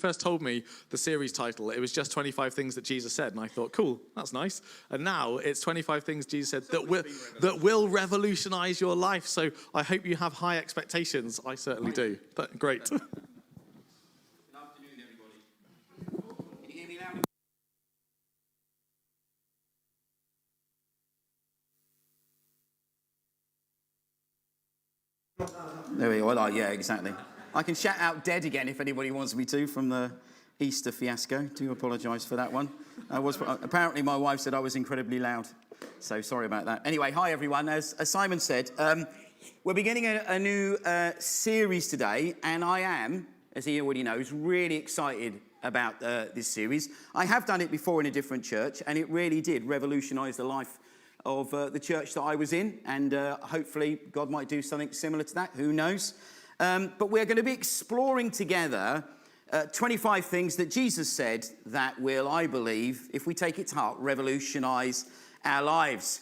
first told me the series title, it was just 25 things that Jesus said, and I thought, cool, that's nice. And now it's 25 things Jesus said that will revolutionize your life. So I hope you have high expectations. I certainly do. But great. Good afternoon, everybody. Can you hear me loud? There we go. Yeah, exactly. I can shout out dead again if anybody wants me to from the Easter fiasco. Do apologise for that one. Apparently my wife said I was incredibly loud, so sorry about that. Anyway, hi everyone. As Simon said, we're beginning a new series today, and I am, as he already knows, really excited about this series. I have done it before in a different church, and it really did revolutionise the life of the church that I was in, and hopefully God might do something similar to that. Who knows? But we're going to be exploring together 25 things that Jesus said that will, I believe, if we take it to heart, revolutionise our lives.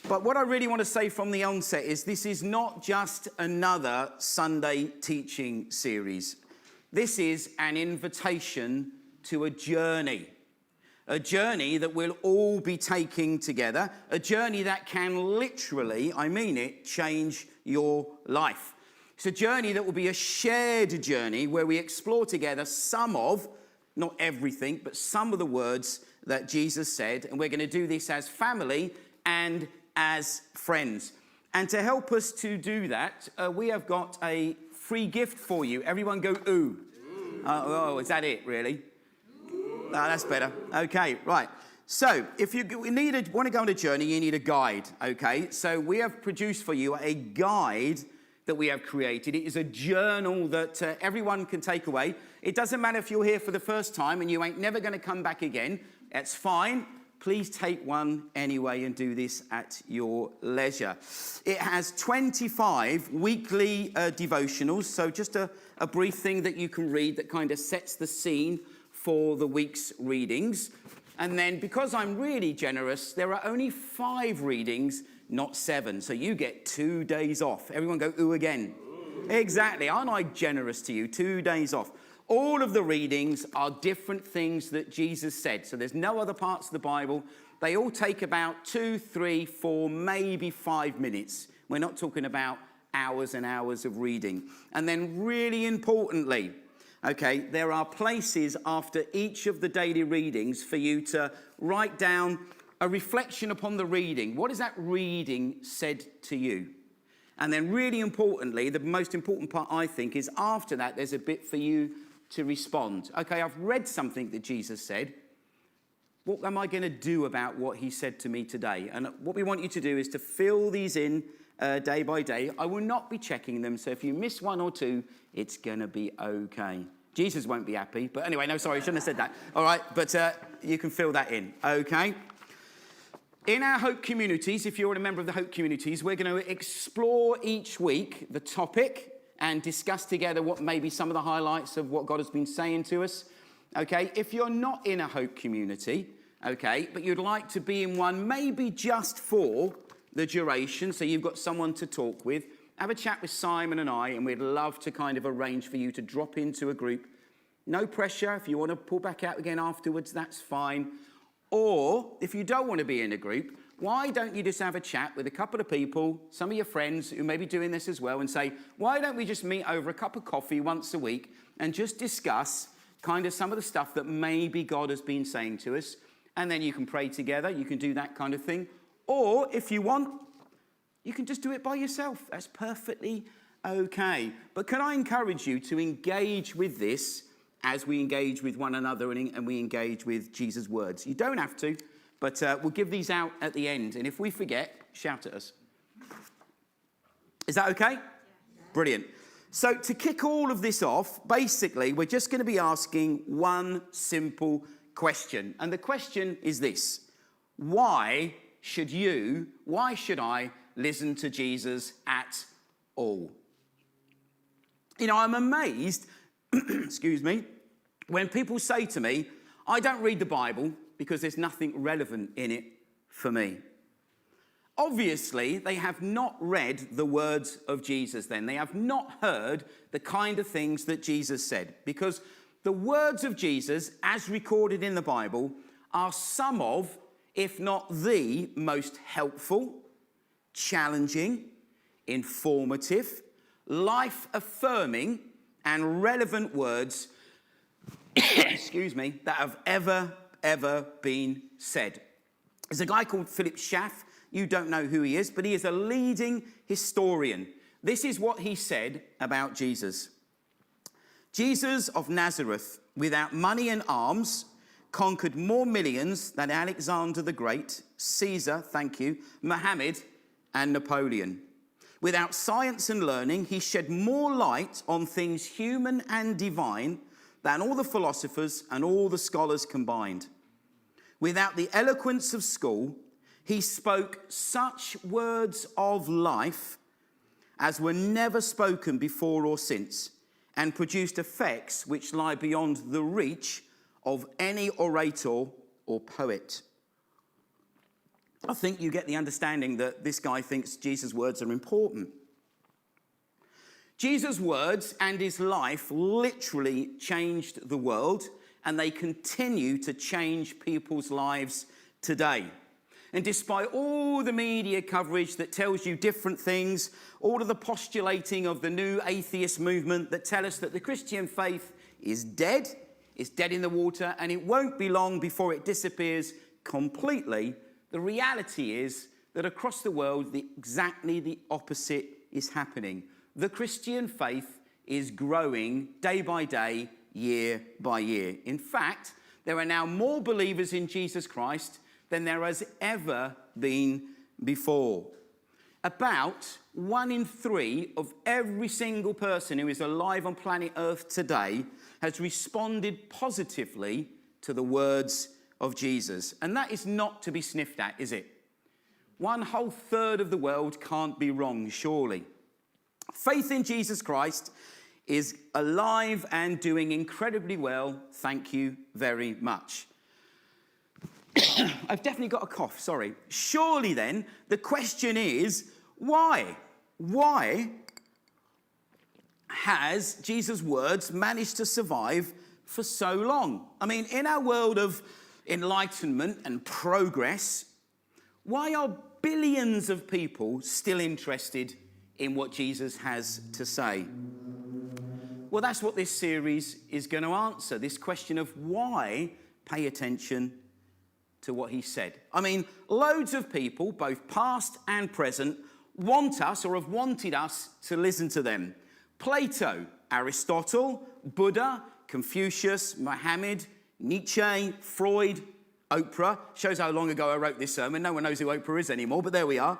But what I really want to say from the onset is this is not just another Sunday teaching series. This is an invitation to a journey that we'll all be taking together, a journey that can literally, I mean it, change your life. It's a journey that will be a shared journey where we explore together some of, not everything, but some of the words that Jesus said. And we're going to do this as family and as friends. And to help us to do that, we have got a free gift for you. Everyone go, ooh. Oh, is that it, really? Oh, that's better. Okay, right. So if you want to go on a journey, you need a guide, okay? So we have produced for you a guide that we have created. It is a journal that everyone can take away. It doesn't matter if you're here for the first time and you ain't never going to come back again. That's fine. Please take one anyway and do this at your leisure. It has 25 weekly devotionals, so just a brief thing that you can read that kind of sets the scene for the week's readings. And then, because I'm really generous, there are only 5 readings, not 7. So you get 2 days off. Everyone go, ooh, again. Ooh. Exactly. Aren't I generous to you? 2 days off. All of the readings are different things that Jesus said. So there's no other parts of the Bible. They all take about 2, 3, 4, maybe 5 minutes. We're not talking about hours and hours of reading. And then really importantly, okay, there are places after each of the daily readings for you to write down a reflection upon the reading. What has that reading said to you? And then really importantly, the most important part, I think, is after that, there's a bit for you to respond. Okay, I've read something that Jesus said. What am I going to do about what he said to me today? And what we want you to do is to fill these in day by day. I will not be checking them, so if you miss 1 or 2, it's going to be okay. Jesus won't be happy. But anyway, no, sorry, I shouldn't have said that. All right, but you can fill that in, okay? In our Hope communities, if you're a member of the Hope communities, we're going to explore each week the topic and discuss together what may be some of the highlights of what God has been saying to us. Okay, if you're not in a Hope community, okay, but you'd like to be in one, maybe just for the duration, so you've got someone to talk with, have a chat with Simon and I, and we'd love to kind of arrange for you to drop into a group. No pressure. If you want to pull back out again afterwards, that's fine. Or if you don't want to be in a group, why don't you just have a chat with a couple of people, some of your friends who may be doing this as well, and say, why don't we just meet over a cup of coffee once a week and just discuss kind of some of the stuff that maybe God has been saying to us, and then you can pray together, you can do that kind of thing. Or if you want, you can just do it by yourself. That's perfectly okay. But can I encourage you to engage with this as we engage with one another and we engage with Jesus' words? You don't have to, but we'll give these out at the end. And if we forget, shout at us. Is that okay? Yeah. Brilliant. So to kick all of this off, basically, we're just going to be asking one simple question. And the question is this: why should I listen to Jesus at all? You know, I'm amazed, excuse me, when people say to me, I don't read the Bible because there's nothing relevant in it for me. Obviously, they have not read the words of Jesus then. They have not heard the kind of things that Jesus said, because the words of Jesus, as recorded in the Bible, are some of, if not the most helpful, challenging, informative, life-affirming, and relevant words, excuse me, that have ever been said. There's a guy called Philip Schaff. You don't know who he is, but he is a leading historian. This is what he said about Jesus. Jesus of Nazareth, without money and arms, conquered more millions than Alexander the Great, Caesar, thank you, Muhammad, and Napoleon. Without science and learning, he shed more light on things human and divine than all the philosophers and all the scholars combined. Without the eloquence of school, he spoke such words of life as were never spoken before or since, and produced effects which lie beyond the reach of any orator or poet. I think you get the understanding that this guy thinks Jesus' words are important. Jesus' words and his life literally changed the world, and they continue to change people's lives today. And despite all the media coverage that tells you different things, all of the postulating of the new atheist movement that tell us that the Christian faith is dead, it's dead in the water, and it won't be long before it disappears completely, the reality is that across the world, exactly the opposite is happening. The Christian faith is growing day by day, year by year. In fact, there are now more believers in Jesus Christ than there has ever been before. About 1 in 3 of every single person who is alive on planet Earth today has responded positively to the words of Jesus. And that is not to be sniffed at, is it? 1/3 of the world can't be wrong, surely. Faith in Jesus Christ is alive and doing incredibly well. Thank you very much. I've definitely got a cough, sorry. Surely then, the question is, why? Why has Jesus' words managed to survive for so long? I mean, in our world of enlightenment and progress, why are billions of people still interested in what Jesus has to say? Well, that's what this series is going to answer, this question of why pay attention to what he said. I mean, loads of people, both past and present, want us or have wanted us to listen to them. Plato, Aristotle, Buddha, Confucius, Muhammad, Nietzsche, Freud, Oprah. Shows how long ago I wrote this sermon. No one knows who Oprah is anymore, but there we are.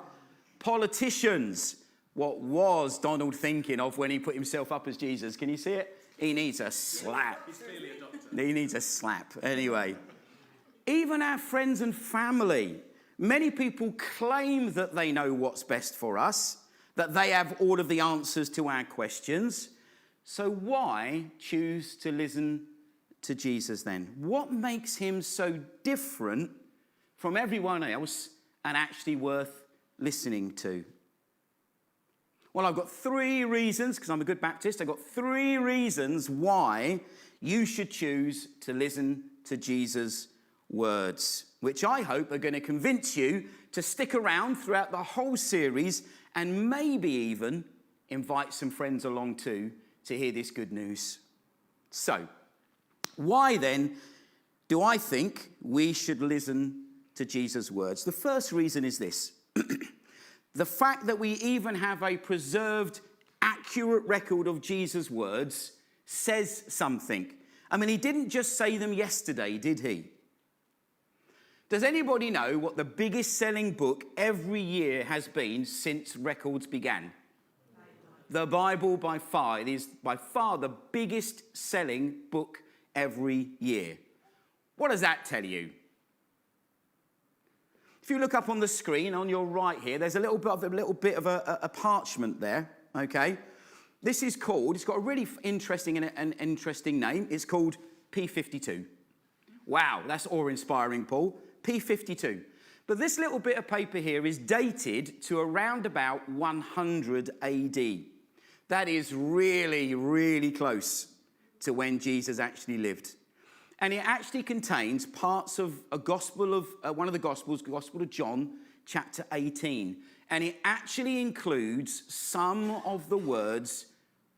Politicians. What was Donald thinking of when he put himself up as Jesus? Can you see it? He needs a slap. He's clearly a doctor. He needs a slap. Anyway. Even our friends and family. Many people claim that they know what's best for us, that they have all of the answers to our questions. So why choose to listen to Jesus then? What makes him so different from everyone else and actually worth listening to? Well, I've got 3 reasons, because I'm a good Baptist. I've got 3 reasons why you should choose to listen to Jesus' words, which I hope are going to convince you to stick around throughout the whole series and maybe even invite some friends along too to hear this good news. So, why then do I think we should listen to Jesus' words? The first reason is this. The fact that we even have a preserved, accurate record of Jesus' words says something. I mean, he didn't just say them yesterday, did he? Does anybody know what the biggest selling book every year has been since records began? The Bible by far. It is by far the biggest selling book every year. What does that tell you? If you look up on the screen on your right here, there's a little bit of a parchment there, okay? This is called, it's got a really interesting name. It's called P52. Wow, that's awe-inspiring, Paul. P52. But this little bit of paper here is dated to around about 100 AD. That is really, really close to when Jesus actually lived. And it actually contains parts of a gospel of one of the Gospels, Gospel of John, chapter 18. And it actually includes some of the words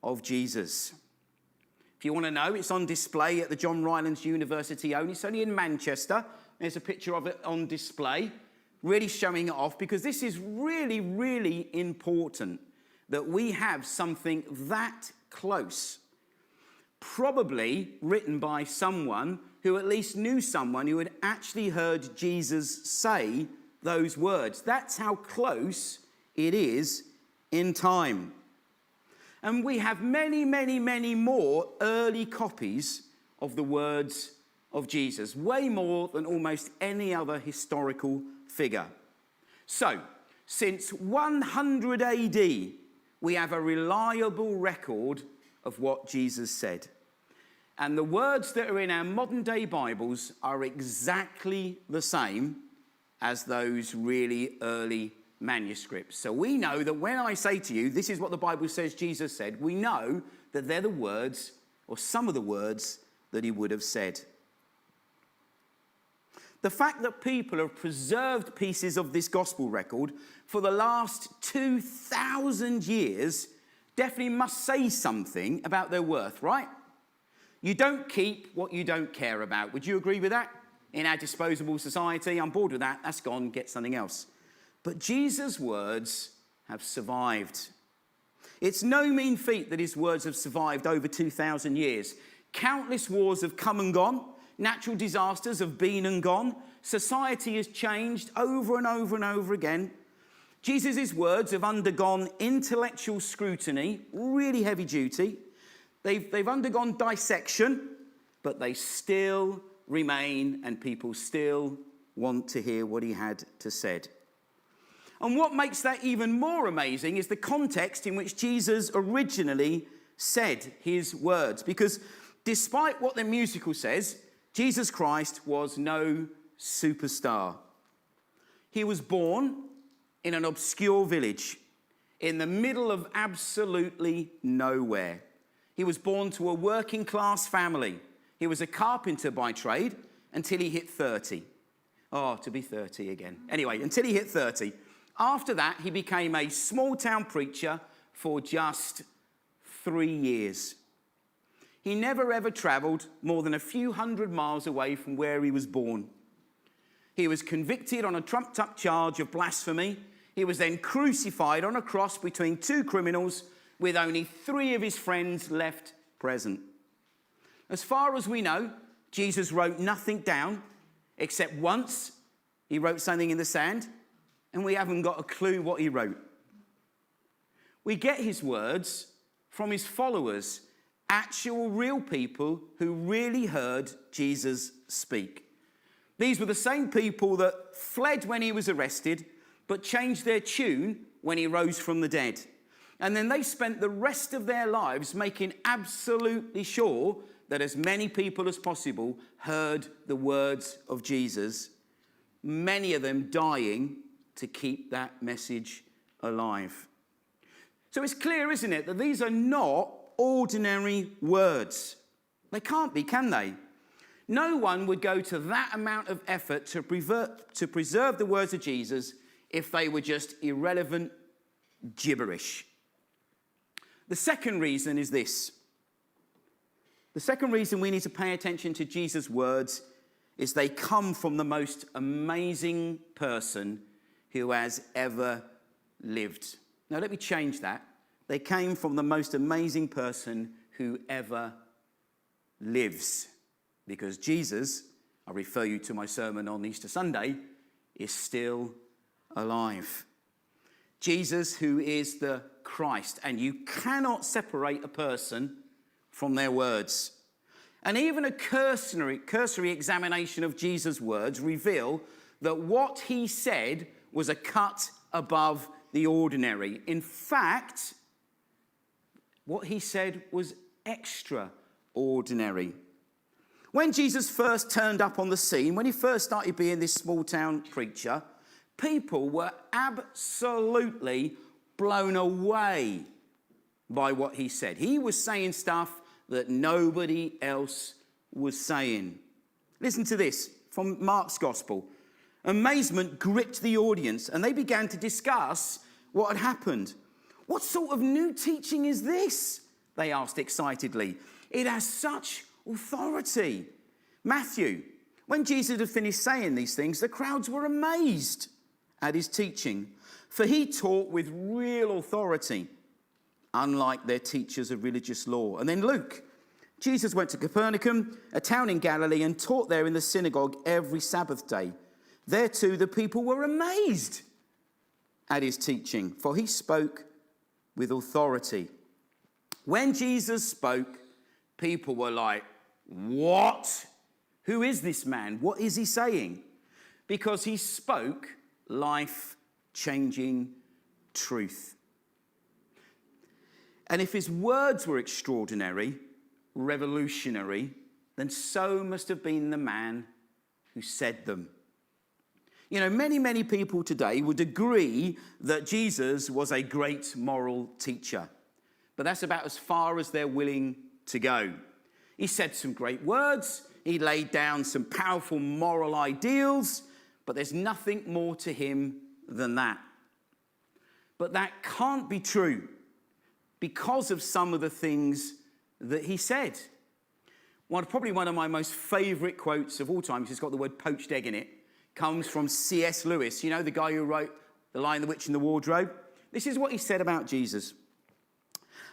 of Jesus. If you want to know, it's on display at the John Rylands University only. It's only in Manchester. There's a picture of it on display, really showing it off, because this is really, really important that we have something that close. Probably written by someone who at least knew someone who had actually heard Jesus say those words. That's how close it is in time. And we have many, many, many more early copies of the words of Jesus, way more than almost any other historical figure. So, since 100 AD, we have a reliable record of what Jesus said. And the words that are in our modern day Bibles are exactly the same as those really early manuscripts. So we know that when I say to you, this is what the Bible says Jesus said, we know that they're the words, or some of the words, that he would have said. The fact that people have preserved pieces of this gospel record for the last 2,000 years definitely must say something about their worth, right? You don't keep what you don't care about. Would you agree with that? In our disposable society, I'm bored with that. That's gone. Get something else. But Jesus' words have survived. It's no mean feat that his words have survived over 2,000 years. Countless wars have come and gone. Natural disasters have been and gone. Society has changed over and over and over again. Jesus' words have undergone intellectual scrutiny, really heavy duty. They've undergone dissection, but they still remain, and people still want to hear what he had to say. And what makes that even more amazing is the context in which Jesus originally said his words. Because despite what the musical says, Jesus Christ was no superstar. He was born in an obscure village in the middle of absolutely nowhere. He was born to a working class family. He was a carpenter by trade until he hit 30. Oh, to be 30 again. Anyway, until he hit 30. After that, he became a small town preacher for just 3 years. He never ever traveled more than a few hundred miles away from where he was born. He was convicted on a trumped-up charge of blasphemy. He was then crucified on a cross between two criminals with only 3 of his friends left present. As far as we know, Jesus wrote nothing down, except once he wrote something in the sand, and we haven't got a clue what he wrote. We get his words from his followers, actual real people who really heard Jesus speak. These were the same people that fled when he was arrested, but changed their tune when he rose from the dead. And then they spent the rest of their lives making absolutely sure that as many people as possible heard the words of Jesus, many of them dying to keep that message alive. So it's clear, isn't it, that these are not ordinary words. They can't be, can they? No one would go to that amount of effort to preserve the words of Jesus if they were just irrelevant gibberish. The second reason is this. The second reason we need to pay attention to Jesus' words is they come from the most amazing person who has ever lived. Now, let me change that. They came from the most amazing person who ever lives. Because Jesus, I refer you to my sermon on Easter Sunday, is still alive. Jesus, who is the Christ. And you cannot separate a person from their words. And even a cursory examination of Jesus' words reveal that what he said was a cut above the ordinary. In fact, what he said was extraordinary. When Jesus first turned up on the scene, when he first started being this small town preacher, people were absolutely blown away by what he said. He was saying stuff that nobody else was saying. Listen to this from Mark's Gospel. Amazement gripped the audience, and they began to discuss what had happened. "What sort of new teaching is this?" they asked excitedly. "It has such authority." Matthew, when Jesus had finished saying these things, the crowds were amazed at his teaching, for he taught with real authority, unlike their teachers of religious law. And then Luke, Jesus went to Capernaum, a town in Galilee, and taught there in the synagogue every Sabbath day. There too the people were amazed at his teaching, for he spoke with authority. When Jesus spoke, people were like, "What? Who is this man? What is he saying?" Because he spoke life-changing truth. And if his words were extraordinary, revolutionary, then so must have been the man who said them. You know, many people today would agree that Jesus was a great moral teacher, but that's about as far as they're willing to go. He said some great words, he laid down some powerful moral ideals, but there's nothing more to him than that. But that can't be true because of some of the things that he said. Probably one of my most favourite quotes of all time, because it's got the word poached egg in it, comes from C.S. Lewis, you know, the guy who wrote The Lion, the Witch and the Wardrobe. This is what he said about Jesus.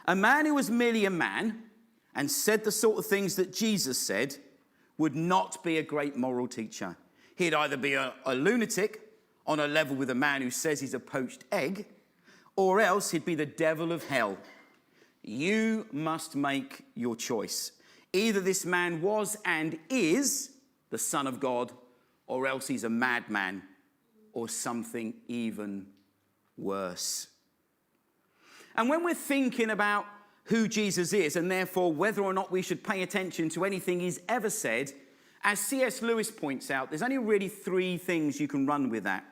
"A man who was merely a man and said the sort of things that Jesus said would not be a great moral teacher. He'd either be a lunatic on a level with a man who says he's a poached egg, or else he'd be the devil of hell. You must make your choice. Either this man was and is the Son of God, or else he's a madman, or something even worse." And when we're thinking about who Jesus is, and therefore whether or not we should pay attention to anything he's ever said, as C.S. Lewis points out, there's only really three things you can run with that.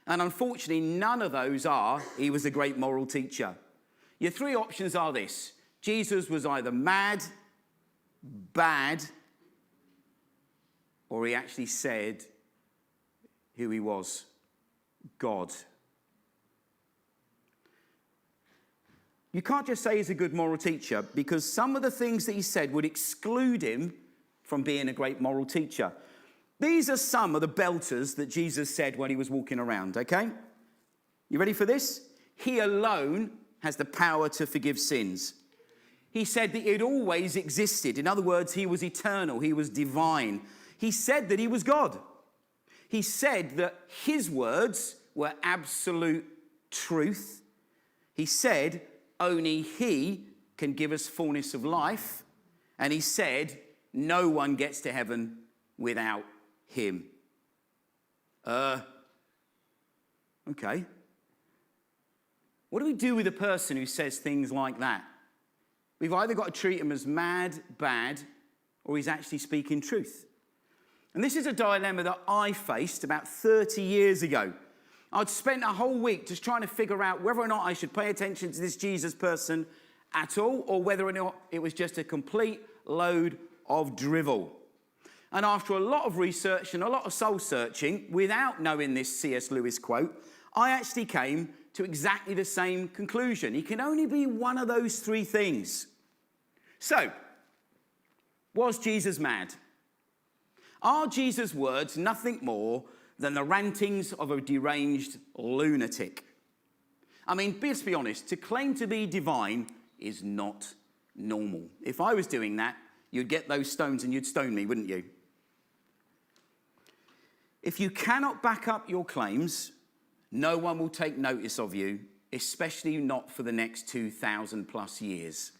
And unfortunately, none of those are, he was a great moral teacher. Your three options are this: Jesus was either mad, bad, or he actually said who he was: God. You can't just say he's a good moral teacher, because some of the things that he said would exclude him from being a great moral teacher. These are some of the belters that Jesus said when he was walking around, okay? You ready for this? He alone has the power to forgive sins. He said that it always existed. In other words, he was eternal, he was divine. He said that he was God. He said that his words were absolute truth. He said only he can give us fullness of life. And he said no one gets to heaven without him. Okay. What do we do with a person who says things like that? We've either got to treat him as mad, bad, or he's actually speaking truth. And this is a dilemma that I faced about 30 years ago. I'd spent a whole week just trying to figure out whether or not I should pay attention to this Jesus person at all, or whether or not it was just a complete load of drivel. And after a lot of research and a lot of soul searching, without knowing this C.S. Lewis quote, I actually came to exactly the same conclusion. He can only be one of those three things. So, was Jesus mad? Are Jesus' words nothing more than the rantings of a deranged lunatic? I mean, let's be honest, to claim to be divine is not normal. If I was doing that, you'd get those stones and you'd stone me, wouldn't you? If you cannot back up your claims, no one will take notice of you, especially not for the next 2,000 plus years.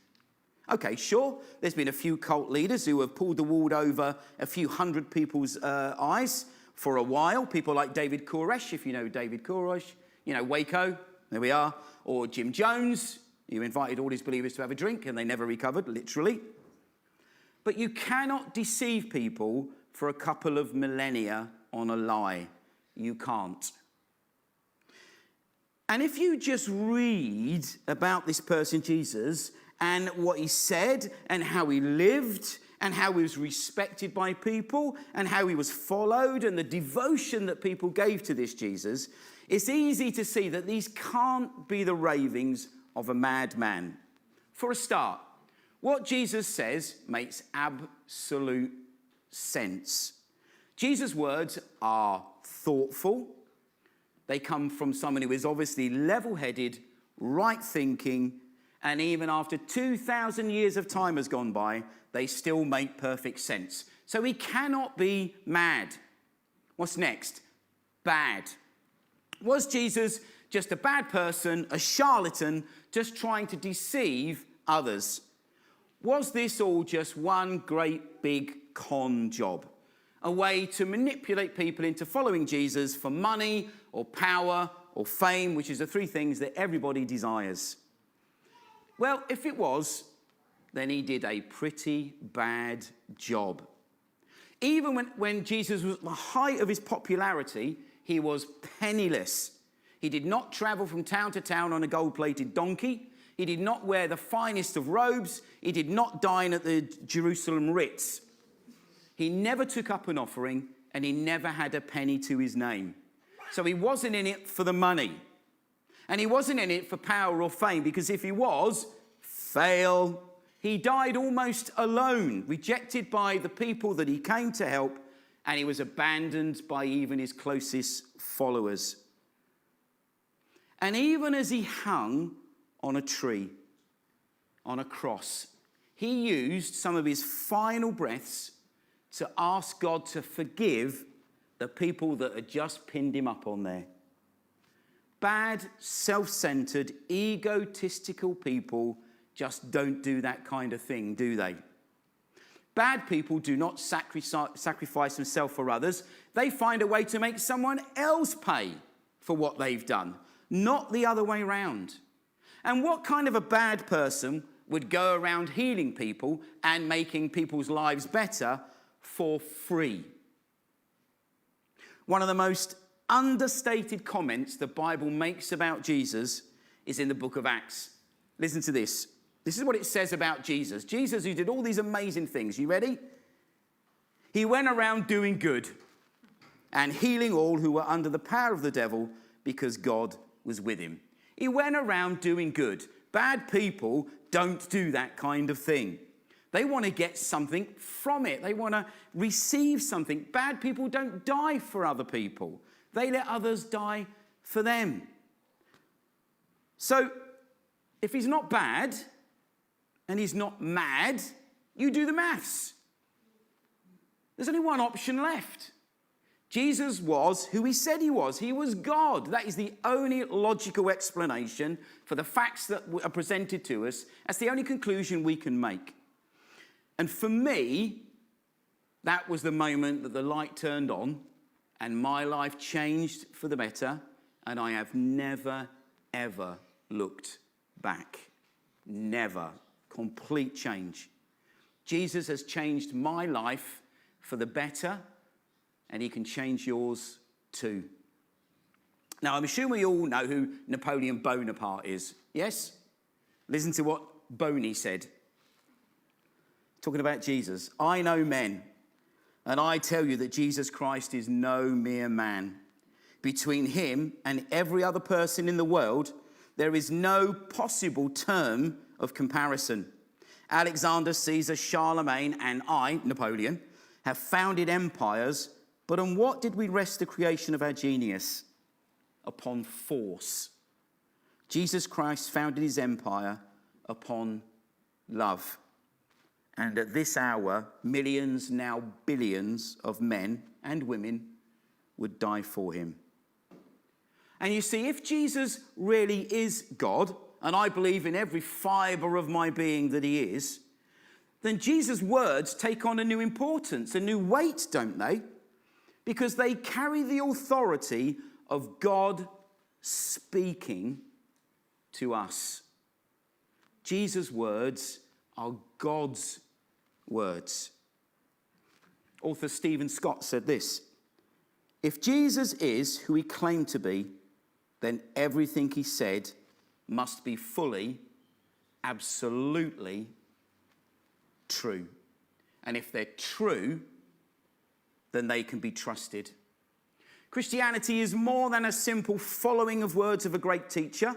Okay, sure, there's been a few cult leaders who have pulled the wool over a few hundred people's eyes for a while. People like David Koresh, if you know David Koresh, you know, Waco, there we are, or Jim Jones, who invited all his believers to have a drink and they never recovered, literally. But you cannot deceive people for a couple of millennia on a lie. You can't. And if you just read about this person, Jesus, and what he said and how he lived and how he was respected by people and how he was followed and the devotion that people gave to this Jesus, it's easy to see that these can't be the ravings of a madman. For a start, what Jesus says makes absolute sense. Jesus' words are thoughtful. They come from someone who is obviously level-headed, right-thinking, and even after 2,000 years of time has gone by, they still make perfect sense. So he cannot be mad. What's next? Bad. Was Jesus just a bad person, a charlatan, just trying to deceive others? Was this all just one great big con job? A way to manipulate people into following Jesus for money or power or fame, which is the three things that everybody desires? Well, if it was, then he did a pretty bad job. Even when Jesus was at the height of his popularity, he was penniless. He did not travel from town to town on a gold-plated donkey. He did not wear the finest of robes. He did not dine at the Jerusalem Ritz. He never took up an offering, and he never had a penny to his name. So he wasn't in it for the money. And he wasn't in it for power or fame, because if he was, fail. He died almost alone, rejected by the people that he came to help, and he was abandoned by even his closest followers. And even as he hung on a tree, on a cross, he used some of his final breaths to ask God to forgive the people that had just pinned him up on there. Bad, self-centered, egotistical people just don't do that kind of thing, do they? Bad people do not sacrifice themselves for others. They find a way to make someone else pay for what they've done, not the other way around. And what kind of a bad person would go around healing people and making people's lives better for free? One of the most understated comments the Bible makes about Jesus is in the book of Acts. Listen to this. This is what it says about Jesus. Jesus, who did all these amazing things. You ready? He went around doing good and healing all who were under the power of the devil because God was with him. He went around doing good. Bad people don't do that kind of thing. They want to get something from it. They want to receive something. Bad people don't die for other people. They let others die for them. So, if he's not bad and he's not mad, you do the maths. There's only one option left. Jesus was who he said he was. He was God. That is the only logical explanation for the facts that are presented to us. That's the only conclusion we can make. And for me, that was the moment that the light turned on and my life changed for the better, and I have never, ever looked back. Never. Complete change. Jesus has changed my life for the better, and he can change yours too. Now, I'm assuming we all know who Napoleon Bonaparte is. Yes? Listen to what Boney said. Talking about Jesus. I know men, and I tell you that Jesus Christ is no mere man. Between him and every other person in the world, there is no possible term of comparison. Alexander, Caesar, Charlemagne, and I, Napoleon, have founded empires, but on what did we rest the creation of our genius? Upon force. Jesus Christ founded his empire upon love. And at this hour, millions, now billions of men and women would die for him. And you see, if Jesus really is God, and I believe in every fibre of my being that he is, then Jesus' words take on a new importance, a new weight, don't they? Because they carry the authority of God speaking to us. Jesus' words are God's words. Author Stephen Scott said this: if Jesus is who he claimed to be, then everything he said must be fully absolutely true. And if they're true, then they can be trusted. Christianity is more than a simple following of words of a great teacher,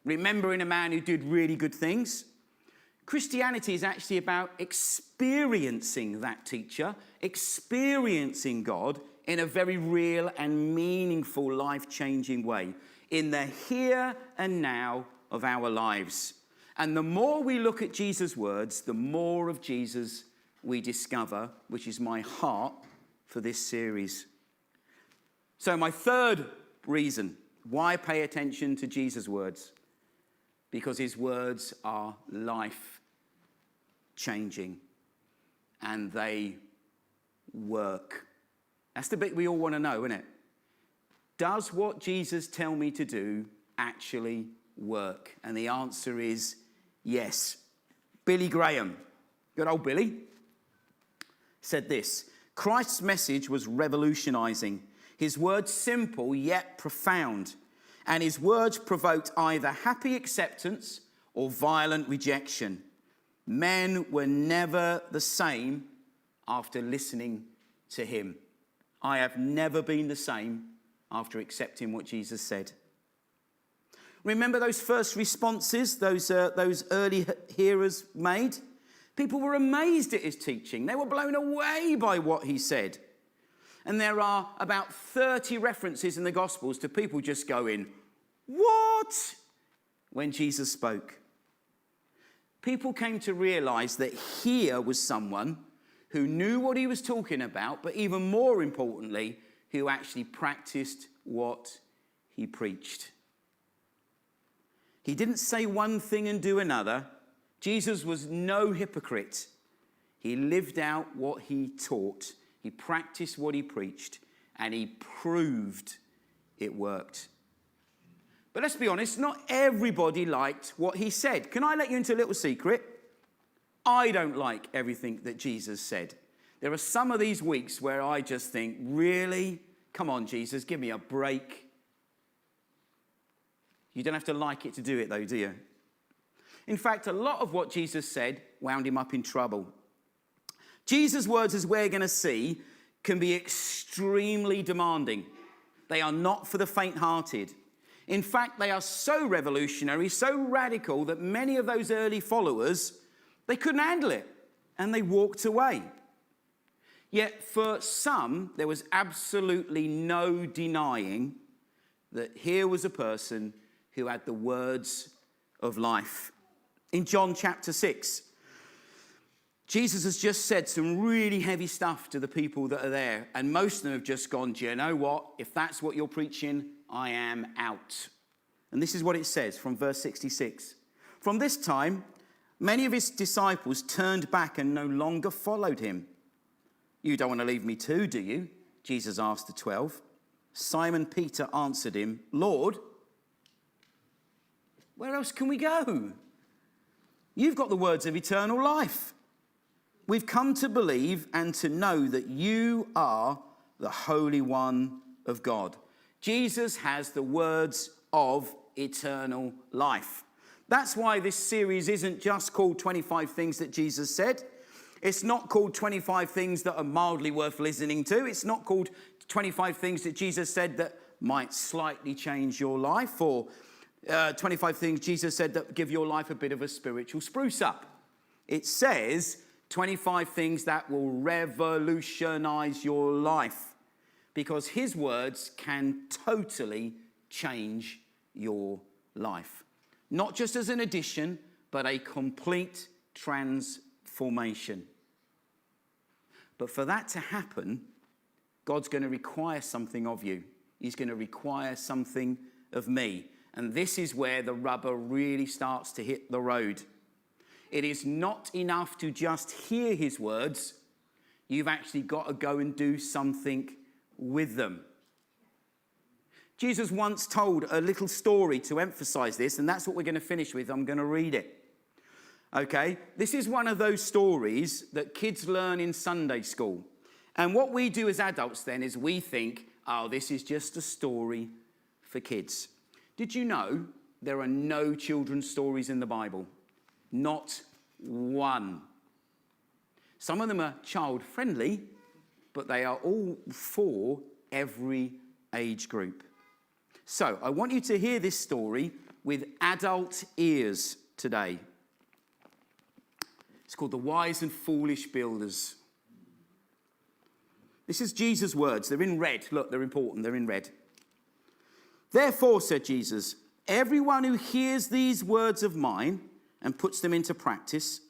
remembering a man who did really good things. Christianity is actually about experiencing that teacher, experiencing God in a very real and meaningful, life-changing way, in the here and now of our lives. And the more we look at Jesus' words, the more of Jesus we discover, which is my heart for this series. So my third reason why pay attention to Jesus' words, because his words are life-changing and they work. That's the bit we all want to know, isn't it? Does what Jesus tells me to do actually work? And the answer is yes. Billy Graham, good old Billy, said this: Christ's message was revolutionizing. His words simple yet profound. And his words provoked either happy acceptance or violent rejection. Men were never the same after listening to him. I have never been the same after accepting what Jesus said. Remember those first responses those early hearers made? People were amazed at his teaching. They were blown away by what he said. And there are about 30 references in the Gospels to people just going, "What?" when Jesus spoke. People came to realize that here was someone who knew what he was talking about, but even more importantly, who actually practiced what he preached. He didn't say one thing and do another. Jesus was no hypocrite. He lived out what he taught. He practiced what he preached, and he proved it worked. But let's be honest, not everybody liked what he said. Can I let you into a little secret? I don't like everything that Jesus said. There are some of these weeks where I just think, really? Come on, Jesus, give me a break. You don't have to like it to do it, though, do you? In fact, a lot of what Jesus said wound him up in trouble. Jesus' words, as we're going to see, can be extremely demanding. They are not for the faint-hearted. In fact, they are so revolutionary, so radical, that many of those early followers, they couldn't handle it, and they walked away. Yet for some, there was absolutely no denying that here was a person who had the words of life. In John chapter 6, Jesus has just said some really heavy stuff to the people that are there, and most of them have just gone, do you know what? If that's what you're preaching, I am out. And this is what it says from verse 66. From this time, many of his disciples turned back and no longer followed him. You don't want to leave me too, do you? Jesus asked the 12. Simon Peter answered him, Lord, where else can we go? You've got the words of eternal life. We've come to believe and to know that you are the Holy One of God. Jesus has the words of eternal life. That's why this series isn't just called 25 Things That Jesus Said. It's not called 25 Things That Are Mildly Worth Listening To. It's not called 25 Things That Jesus Said That Might Slightly Change Your Life, or 25 Things Jesus Said That Give Your Life a Bit of a Spiritual Spruce Up. It says 25 things that will revolutionize your life, because his words can totally change your life. Not just as an addition, but a complete transformation. But for that to happen, God's going to require something of you. He's going to require something of me. And this is where the rubber really starts to hit the road. It is not enough to just hear his words. You've actually got to go and do something with them. Jesus once told a little story to emphasize this, and that's what we're going to finish with. I'm going to read it. Okay? This is one of those stories that kids learn in Sunday school. And what we do as adults then is we think, oh, this is just a story for kids. Did you know there are no children's stories in the Bible? Not one. Some of them are child-friendly, but they are all for every age group. So I want you to hear this story with adult ears today. It's called The Wise and Foolish Builders. This is Jesus' words. They're in red. Look, they're important. They're in red. Therefore, said Jesus, everyone who hears these words of mine and puts them into practice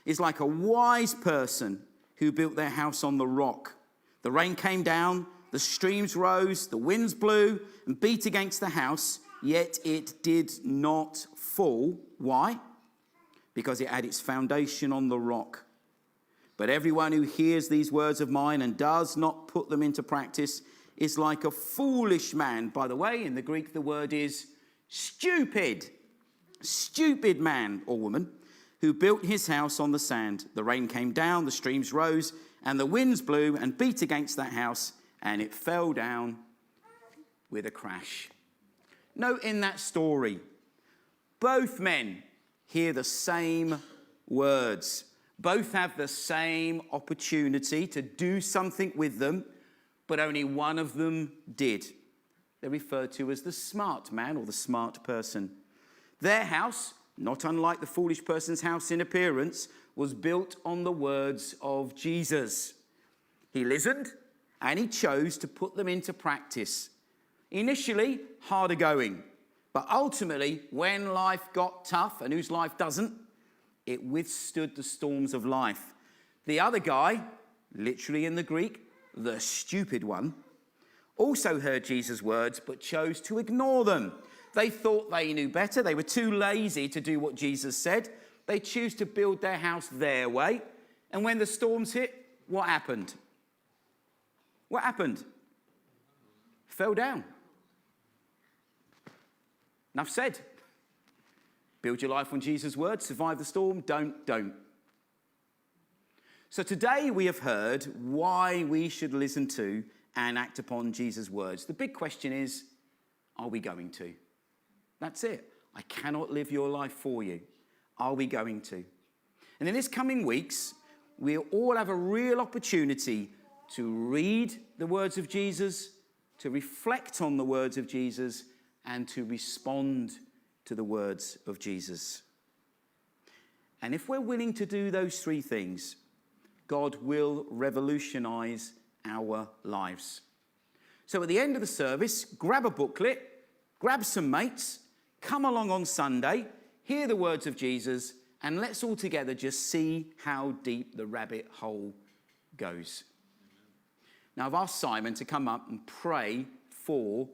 is like a wise person who built their house on the rock. The rain came down, the streams rose, the winds blew and beat against the house, yet it did not fall. Why? Because it had its foundation on the rock. But everyone who hears these words of mine and does not put them into practice is like a foolish man. By the way, in the Greek, the word is stupid. Stupid man or woman who built his house on the sand. The rain came down, the streams rose, and the winds blew and beat against that house, and it fell down with a crash. Note in that story, both men hear the same words. Both have the same opportunity to do something with them, but only one of them did. They're referred to as the smart man or the smart person. Their house, not unlike the foolish person's house in appearance, was built on the words of Jesus. He listened and he chose to put them into practice. Initially, harder going, but ultimately, when life got tough, and whose life doesn't, it withstood the storms of life. The other guy, literally in the Greek, the stupid one, also heard Jesus' words, but chose to ignore them. They thought they knew better. They were too lazy to do what Jesus said. They choose to build their house their way. And when the storms hit, what happened? What happened? Fell down. Enough said. Build your life on Jesus' words. Survive the storm. Don't. So today we have heard why we should listen to and act upon Jesus' words. The big question is, are we going to? That's it. I cannot live your life for you. Are we going to? And in these coming weeks, we'll all have a real opportunity to read the words of Jesus, to reflect on the words of Jesus, and to respond to the words of Jesus. And if we're willing to do those three things, God will revolutionize our lives. So at the end of the service, grab a booklet, grab some mates, come along on Sunday, hear the words of Jesus, and let's all together just see how deep the rabbit hole goes. Now, I've asked Simon to come up and pray for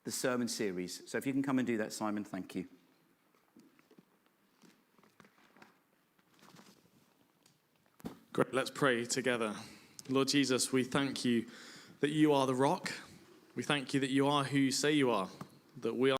the sermon series. So if you can come and do that, Simon, thank you. Great, let's pray together. Lord Jesus, we thank you that you are the rock. We thank you that you are who you say you are, that we are